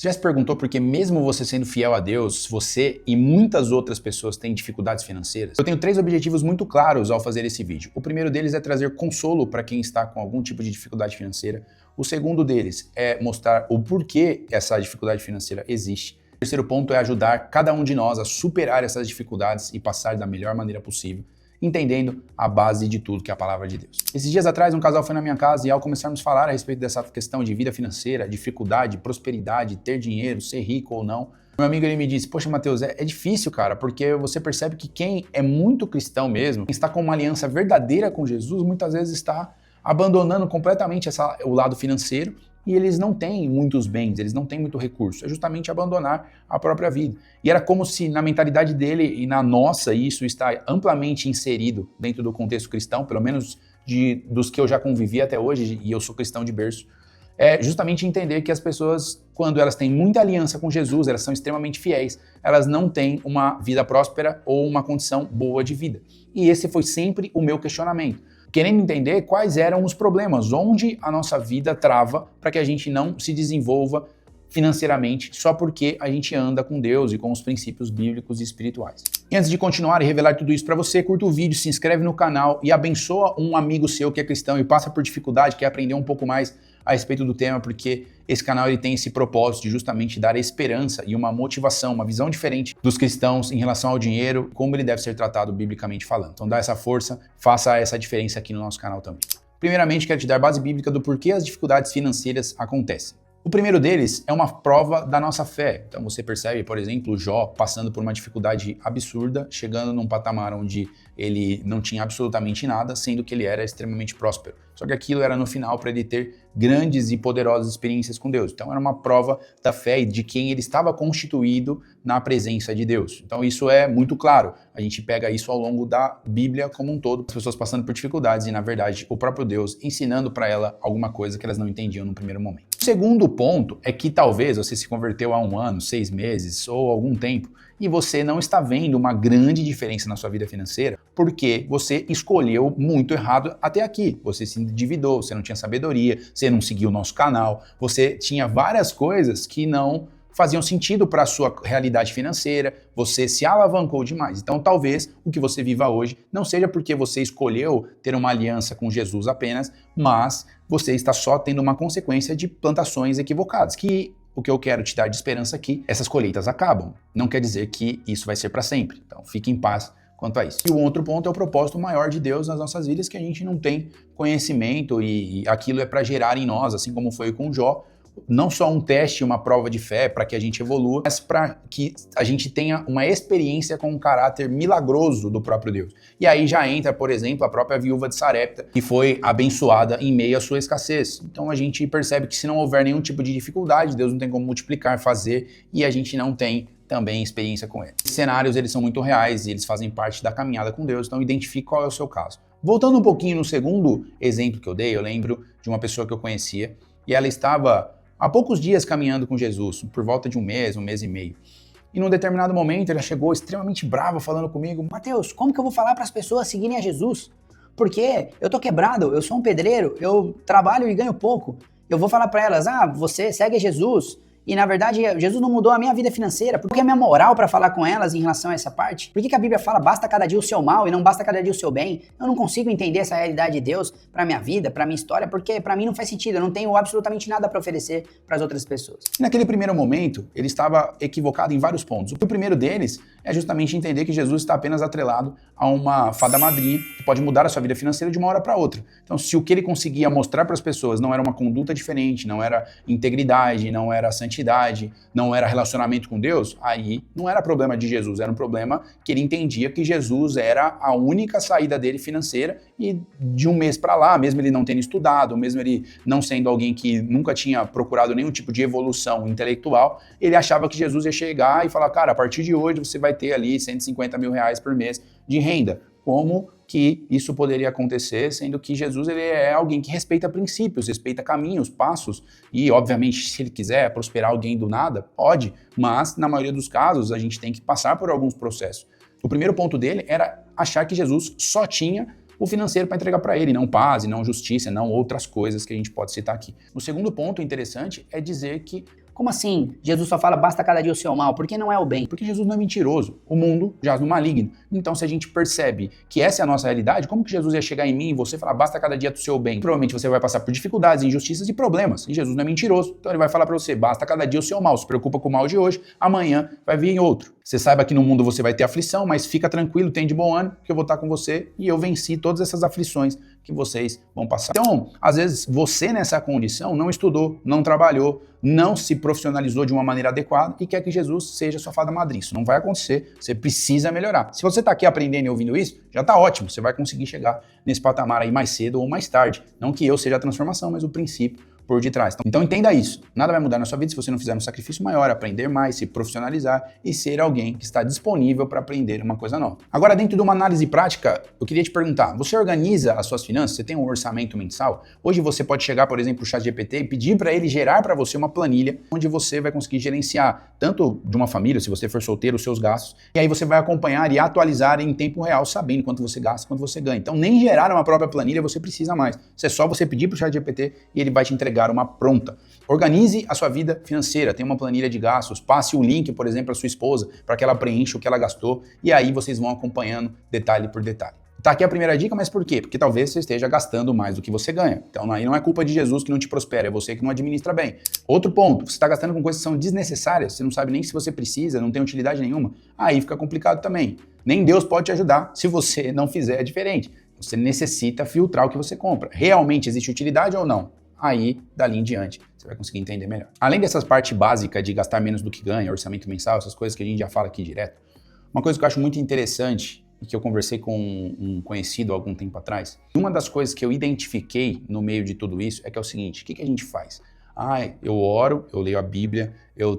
Você já se perguntou por que mesmo você sendo fiel a Deus, você e muitas outras pessoas têm dificuldades financeiras? Eu tenho 3 objetivos muito claros ao fazer esse vídeo. O primeiro deles é trazer consolo para quem está com algum tipo de dificuldade financeira. O segundo deles é mostrar o porquê essa dificuldade financeira existe. O terceiro ponto é ajudar cada um de nós a superar essas dificuldades e passar da melhor maneira possível, entendendo a base de tudo que é a palavra de Deus. Esses dias atrás, um casal foi na minha casa e ao começarmos a falar a respeito dessa questão de vida financeira, dificuldade, prosperidade, ter dinheiro, ser rico ou não, meu amigo ele me disse, poxa Matheus, é difícil, cara, porque você percebe que quem é muito cristão mesmo, quem está com uma aliança verdadeira com Jesus, muitas vezes está abandonando completamente o lado financeiro e eles não têm muitos bens, eles não têm muito recurso. É justamente abandonar a própria vida. E era como se na mentalidade dele e na nossa, isso está amplamente inserido dentro do contexto cristão, pelo menos dos que eu já convivi até hoje, e eu sou cristão de berço, é justamente entender que as pessoas, quando elas têm muita aliança com Jesus, elas são extremamente fiéis, elas não têm uma vida próspera ou uma condição boa de vida. E esse foi sempre o meu questionamento. Querendo entender quais eram os problemas, onde a nossa vida trava para que a gente não se desenvolva financeiramente só porque a gente anda com Deus e com os princípios bíblicos e espirituais. E antes de continuar e revelar tudo isso para você, curta o vídeo, se inscreve no canal e abençoa um amigo seu que é cristão e passa por dificuldade, quer aprender um pouco mais a respeito do tema, porque esse canal ele tem esse propósito de justamente dar esperança e uma motivação, uma visão diferente dos cristãos em relação ao dinheiro, como ele deve ser tratado biblicamente falando. Então dá essa força, faça essa diferença aqui no nosso canal também. Primeiramente, quero te dar base bíblica do porquê as dificuldades financeiras acontecem. O primeiro deles é uma prova da nossa fé. Então você percebe, por exemplo, Jó passando por uma dificuldade absurda, chegando num patamar onde ele não tinha absolutamente nada, sendo que ele era extremamente próspero. Só que aquilo era no final para ele ter grandes e poderosas experiências com Deus. Então era uma prova da fé e de quem ele estava constituído na presença de Deus. Então isso é muito claro. A gente pega isso ao longo da Bíblia como um todo, as pessoas passando por dificuldades e, na verdade, o próprio Deus ensinando para ela alguma coisa que elas não entendiam no primeiro momento. O segundo ponto é que talvez você se converteu há 1 ano, 6 meses ou algum tempo e você não está vendo uma grande diferença na sua vida financeira porque você escolheu muito errado até aqui. Você se endividou, você não tinha sabedoria, você não seguiu o nosso canal, você tinha várias coisas que não faziam sentido para a sua realidade financeira, você se alavancou demais. Então talvez o que você viva hoje não seja porque você escolheu ter uma aliança com Jesus apenas, mas você está só tendo uma consequência de plantações equivocadas, que o que eu quero te dar de esperança aqui, essas colheitas acabam. Não quer dizer que isso vai ser para sempre. Então fique em paz quanto a isso. E o outro ponto é o propósito maior de Deus nas nossas vidas, que a gente não tem conhecimento e aquilo é para gerar em nós, assim como foi com Jó, não só um teste, uma prova de fé para que a gente evolua, mas para que a gente tenha uma experiência com um caráter milagroso do próprio Deus. E aí já entra, por exemplo, a própria viúva de Sarepta, que foi abençoada em meio à sua escassez. Então a gente percebe que se não houver nenhum tipo de dificuldade, Deus não tem como multiplicar, fazer, e a gente não tem também experiência com ele. Os cenários eles são muito reais e eles fazem parte da caminhada com Deus, então identifique qual é o seu caso. Voltando um pouquinho no segundo exemplo que eu dei, eu lembro de uma pessoa que eu conhecia e ela estava há poucos dias caminhando com Jesus, por volta de 1 mês e meio. E num determinado momento ela chegou extremamente brava falando comigo, Matheus, como que eu vou falar para as pessoas seguirem a Jesus? Porque eu tô quebrado, eu sou um pedreiro, eu trabalho e ganho pouco. Eu vou falar para elas, você segue a Jesus. E na verdade, Jesus não mudou a minha vida financeira. Por que a minha moral para falar com elas em relação a essa parte? Por que a Bíblia fala basta cada dia o seu mal e não basta cada dia o seu bem? Eu não consigo entender essa realidade de Deus para minha vida, para minha história, porque para mim não faz sentido. Eu não tenho absolutamente nada para oferecer para as outras pessoas. Naquele primeiro momento, ele estava equivocado em vários pontos. O primeiro deles é justamente entender que Jesus está apenas atrelado a uma fada madrinha que pode mudar a sua vida financeira de uma hora para outra. Então, se o que ele conseguia mostrar para as pessoas não era uma conduta diferente, não era integridade, não era santidade, não era relacionamento com Deus, aí não era problema de Jesus, era um problema que ele entendia que Jesus era a única saída dele financeira e de 1 mês para lá, mesmo ele não tendo estudado, mesmo ele não sendo alguém que nunca tinha procurado nenhum tipo de evolução intelectual, ele achava que Jesus ia chegar e falar, cara, a partir de hoje você vai ter ali 150 mil reais por mês de renda. Como que isso poderia acontecer, sendo que Jesus ele é alguém que respeita princípios, respeita caminhos, passos, e obviamente se ele quiser prosperar alguém do nada, pode, mas na maioria dos casos a gente tem que passar por alguns processos. O primeiro ponto dele era achar que Jesus só tinha o financeiro para entregar para ele, não paz, não justiça, não outras coisas que a gente pode citar aqui. O segundo ponto interessante é dizer que Como assim? Jesus só fala, basta cada dia o seu mal. Por que não é o bem? Porque Jesus não é mentiroso. O mundo jaz no maligno. Então, se a gente percebe que essa é a nossa realidade, como que Jesus ia chegar em mim e você falar, basta cada dia do seu bem? Provavelmente você vai passar por dificuldades, injustiças e problemas. E Jesus não é mentiroso. Então ele vai falar pra você, basta cada dia o seu mal. Se preocupa com o mal de hoje, amanhã vai vir outro. Você saiba que no mundo você vai ter aflição, mas fica tranquilo, tem de bom ânimo, que eu vou estar com você e eu venci todas essas aflições que vocês vão passar. Então, às vezes, você nessa condição não estudou, não trabalhou, não se profissionalizou de uma maneira adequada e quer que Jesus seja sua fada madrinha. Isso não vai acontecer, você precisa melhorar. Se você está aqui aprendendo e ouvindo isso, já está ótimo, você vai conseguir chegar nesse patamar aí mais cedo ou mais tarde. Não que eu seja a transformação, mas o princípio por detrás. Então entenda isso. Nada vai mudar na sua vida se você não fizer um sacrifício maior, aprender mais, se profissionalizar e ser alguém que está disponível para aprender uma coisa nova. Agora, dentro de uma análise prática, eu queria te perguntar, você organiza as suas finanças? Você tem um orçamento mensal? Hoje você pode chegar, por exemplo, no ChatGPT e pedir para ele gerar para você uma planilha onde você vai conseguir gerenciar tanto de uma família, se você for solteiro, os seus gastos, e aí você vai acompanhar e atualizar em tempo real, sabendo quanto você gasta, quanto você ganha. Então nem gerar uma própria planilha você precisa mais. Isso é só você pedir para o ChatGPT e ele vai te entregar uma pronta. Organize a sua vida financeira, tenha uma planilha de gastos, passe o link, por exemplo, à sua esposa, para que ela preencha o que ela gastou, e aí vocês vão acompanhando detalhe por detalhe. Tá aqui a primeira dica, mas por quê? Porque talvez você esteja gastando mais do que você ganha. Então aí não é culpa de Jesus que não te prospera, é você que não administra bem. Outro ponto, você está gastando com coisas que são desnecessárias, você não sabe nem se você precisa, não tem utilidade nenhuma, aí fica complicado também. Nem Deus pode te ajudar se você não fizer diferente. Você necessita filtrar o que você compra. Realmente existe utilidade ou não? Aí, dali em diante, você vai conseguir entender melhor. Além dessas partes básicas de gastar menos do que ganha, orçamento mensal, essas coisas que a gente já fala aqui direto, uma coisa que eu acho muito interessante e que eu conversei com um conhecido há algum tempo atrás, uma das coisas que eu identifiquei no meio de tudo isso é que é o seguinte, o que a gente faz? Eu oro, eu leio a Bíblia, eu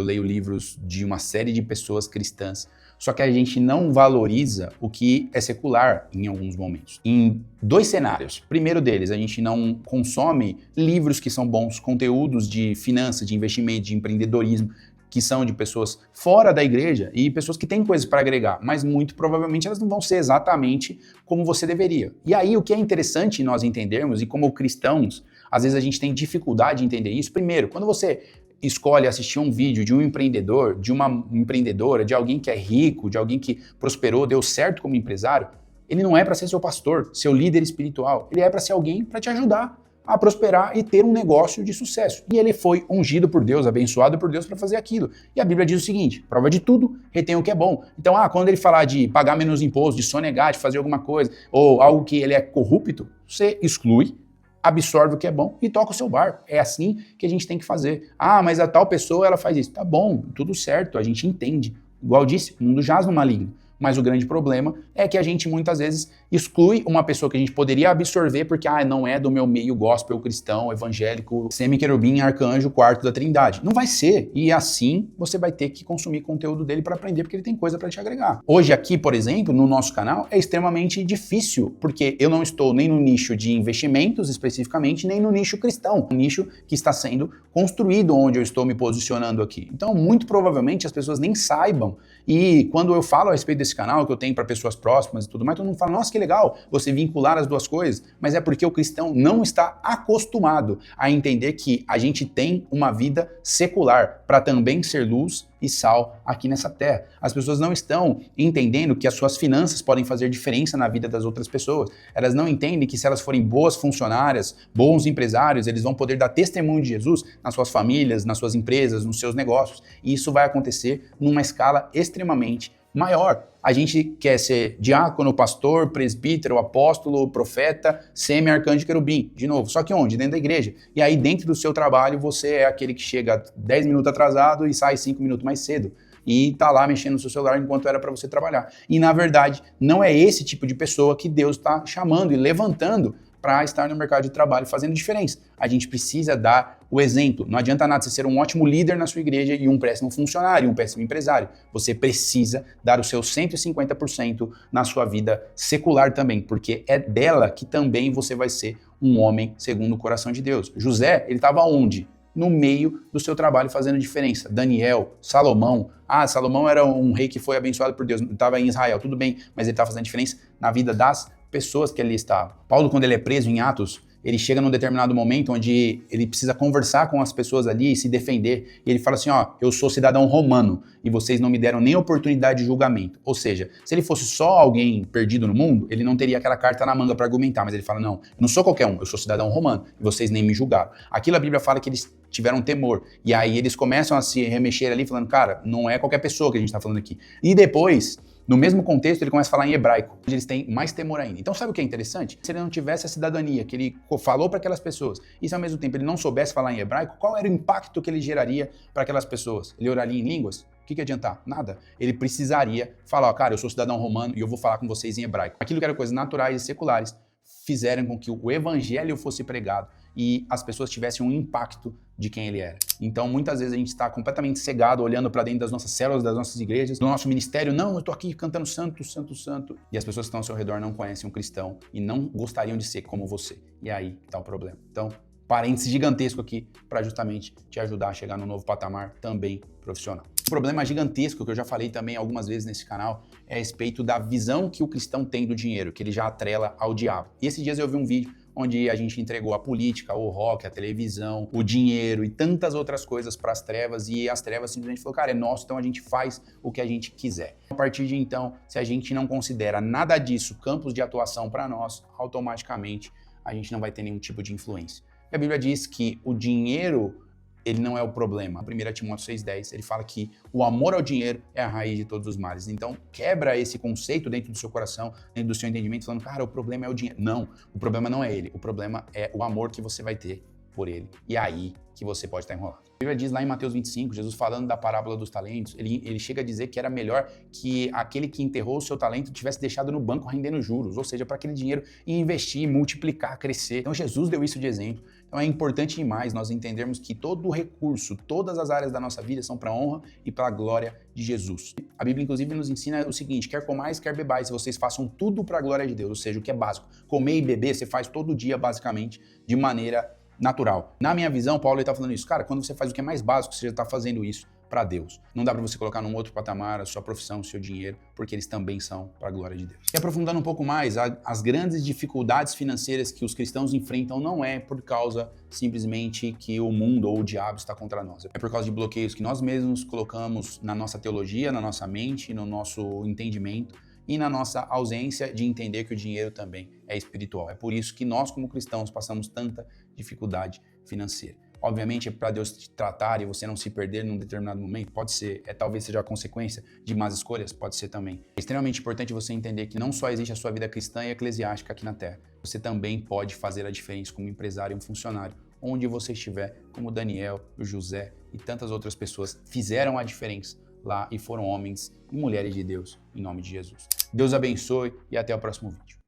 leio livros de uma série de pessoas cristãs, só que a gente não valoriza o que é secular em alguns momentos. Em dois cenários. Primeiro deles, a gente não consome livros que são bons, conteúdos de finanças, de investimento, de empreendedorismo, que são de pessoas fora da igreja e pessoas que têm coisas para agregar, mas muito provavelmente elas não vão ser exatamente como você deveria. E aí o que é interessante nós entendermos, e como cristãos, às vezes a gente tem dificuldade de entender isso. Primeiro, quando você escolhe assistir um vídeo de um empreendedor, de uma empreendedora, de alguém que é rico, de alguém que prosperou, deu certo como empresário, ele não é para ser seu pastor, seu líder espiritual. Ele é para ser alguém para te ajudar a prosperar e ter um negócio de sucesso. E ele foi ungido por Deus, abençoado por Deus para fazer aquilo. E a Bíblia diz o seguinte, prova de tudo, retém o que é bom. Então, quando ele falar de pagar menos imposto, de sonegar, de fazer alguma coisa, ou algo que ele é corrupto, você exclui, absorve o que é bom e toca o seu barco. É assim que a gente tem que fazer. Mas a tal pessoa, ela faz isso. Tá bom, tudo certo, a gente entende. Igual disse, o mundo jaz no maligno. Mas o grande problema é que a gente muitas vezes exclui uma pessoa que a gente poderia absorver porque não é do meu meio gospel cristão, evangélico, semi-querubim, arcanjo, quarto da trindade. Não vai ser. E assim você vai ter que consumir conteúdo dele para aprender porque ele tem coisa para te agregar. Hoje aqui, por exemplo, no nosso canal é extremamente difícil porque eu não estou nem no nicho de investimentos especificamente, nem no nicho cristão. Um nicho que está sendo construído onde eu estou me posicionando aqui. Então, muito provavelmente as pessoas nem saibam. E quando eu falo a respeito desse canal que eu tenho para pessoas próximas e tudo mais, todo mundo fala, nossa, que legal você vincular as duas coisas, mas é porque o cristão não está acostumado a entender que a gente tem uma vida secular para também ser luz e sal aqui nessa terra. As pessoas não estão entendendo que as suas finanças podem fazer diferença na vida das outras pessoas. Elas não entendem que se elas forem boas funcionárias, bons empresários, eles vão poder dar testemunho de Jesus nas suas famílias, nas suas empresas, nos seus negócios. E isso vai acontecer numa escala extremamente maior. A gente quer ser diácono, pastor, presbítero, apóstolo, profeta, semi-arcanjo, querubim. De novo, só que onde? Dentro da igreja. E aí dentro do seu trabalho você é aquele que chega 10 minutos atrasado e sai 5 minutos mais cedo. E tá lá mexendo no seu celular enquanto era para você trabalhar. E na verdade, não é esse tipo de pessoa que Deus está chamando e levantando para estar no mercado de trabalho fazendo diferença. A gente precisa dar o exemplo. Não adianta nada você ser um ótimo líder na sua igreja e um péssimo funcionário, um péssimo empresário. Você precisa dar o seu 150% na sua vida secular também, porque é dela que também você vai ser um homem segundo o coração de Deus. José, ele estava onde? No meio do seu trabalho fazendo diferença. Daniel, Salomão. Salomão era um rei que foi abençoado por Deus, estava em Israel, tudo bem, mas ele estava fazendo diferença na vida das pessoas que ali estavam. Paulo, quando ele é preso em Atos, ele chega num determinado momento onde ele precisa conversar com as pessoas ali e se defender. E ele fala assim, ó, eu sou cidadão romano e vocês não me deram nem oportunidade de julgamento. Ou seja, se ele fosse só alguém perdido no mundo, ele não teria aquela carta na manga para argumentar. Mas ele fala, não, eu não sou qualquer um, eu sou cidadão romano e vocês nem me julgaram. Aquilo a Bíblia fala que eles tiveram temor. E aí eles começam a se remexer ali falando, cara, não é qualquer pessoa que a gente tá falando aqui. E depois, no mesmo contexto, ele começa a falar em hebraico, onde eles têm mais temor ainda. Então sabe o que é interessante? Se ele não tivesse a cidadania que ele falou para aquelas pessoas, e se ao mesmo tempo ele não soubesse falar em hebraico, qual era o impacto que ele geraria para aquelas pessoas? Ele oraria em línguas? O que adiantar? Nada. Ele precisaria falar, ó, cara, eu sou cidadão romano e eu vou falar com vocês em hebraico. Aquilo que eram coisas naturais e seculares fizeram com que o evangelho fosse pregado e as pessoas tivessem um impacto de quem ele era. Então, muitas vezes a gente está completamente cegado, olhando para dentro das nossas células, das nossas igrejas, do nosso ministério. Não, eu tô aqui cantando santo, santo, santo. E as pessoas que estão ao seu redor não conhecem um cristão e não gostariam de ser como você. E aí está o problema. Então, parênteses gigantesco aqui para justamente te ajudar a chegar no novo patamar também profissional. Um problema gigantesco que eu já falei também algumas vezes nesse canal é a respeito da visão que o cristão tem do dinheiro, que ele já atrela ao diabo. E esses dias eu vi um vídeo onde a gente entregou a política, o rock, a televisão, o dinheiro e tantas outras coisas para as trevas, e as trevas simplesmente falaram, cara, é nosso, então a gente faz o que a gente quiser. A partir de então, se a gente não considera nada disso campos de atuação para nós, automaticamente a gente não vai ter nenhum tipo de influência. E a Bíblia diz que o dinheiro, ele não é o problema. 1 Timóteo 6,10, ele fala que o amor ao dinheiro é a raiz de todos os males. Então, quebra esse conceito dentro do seu coração, dentro do seu entendimento, falando, cara, o problema é o dinheiro. Não, o problema não é ele. O problema é o amor que você vai ter por ele. E aí que você pode estar enrolado. A Bíblia diz lá em Mateus 25, Jesus falando da parábola dos talentos, ele chega a dizer que era melhor que aquele que enterrou o seu talento tivesse deixado no banco rendendo juros, ou seja, para aquele dinheiro investir, multiplicar, crescer. Então Jesus deu isso de exemplo. Então é importante demais nós entendermos que todo o recurso, todas as áreas da nossa vida são para a honra e para a glória de Jesus. A Bíblia inclusive nos ensina o seguinte, quer comais, quer bebais, vocês façam tudo para a glória de Deus, ou seja, o que é básico. Comer e beber você faz todo dia basicamente de maneira natural. Na minha visão, Paulo está falando isso. Cara, quando você faz o que é mais básico, você já está fazendo isso para Deus. Não dá para você colocar num outro patamar a sua profissão, o seu dinheiro, porque eles também são para a glória de Deus. E aprofundando um pouco mais, as grandes dificuldades financeiras que os cristãos enfrentam não é por causa simplesmente que o mundo ou o diabo está contra nós. É por causa de bloqueios que nós mesmos colocamos na nossa teologia, na nossa mente, no nosso entendimento, e na nossa ausência de entender que o dinheiro também é espiritual. É por isso que nós, como cristãos, passamos tanta dificuldade financeira. Obviamente, é para Deus te tratar e você não se perder num determinado momento, pode ser, talvez seja a consequência de más escolhas, pode ser também. É extremamente importante você entender que não só existe a sua vida cristã e eclesiástica aqui na Terra, você também pode fazer a diferença como empresário e um funcionário, onde você estiver, como Daniel, o José e tantas outras pessoas fizeram a diferença lá e foram homens e mulheres de Deus, em nome de Jesus. Deus abençoe e até o próximo vídeo.